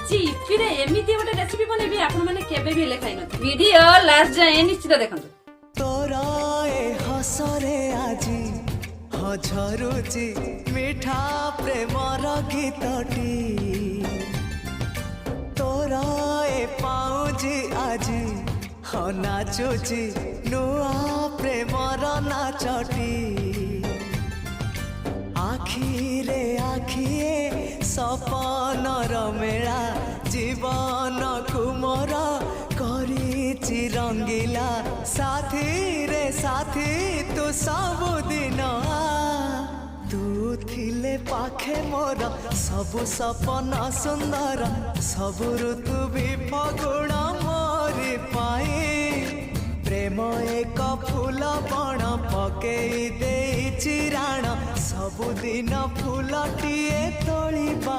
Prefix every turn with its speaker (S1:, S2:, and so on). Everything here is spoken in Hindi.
S1: आजी इपी रे एमिति गोटे रेसिपी बनेबी आपण माने केबे भी लेखाइ न वीडियो लास्ट जाए निश्चित देखंतु
S2: तोरा ए हसरे आजी झरुची मिठा प्रेमर गीतटी तोरा ए पाउजी आजी नाचुची नुआ प्रेमर नाचटी आखिरे आखिए सपनर मेला जीवन कुमर करिछि रंगीला साथी रे साथी तू सबुदिन तू थिले पाखे मोर सबु सपन सुंदर सबु ऋतु भी फगुण मोरी पाई प्रेम एक फूल बण पकेई देइछि राण सबुदिन फूलटिए तोलिबा।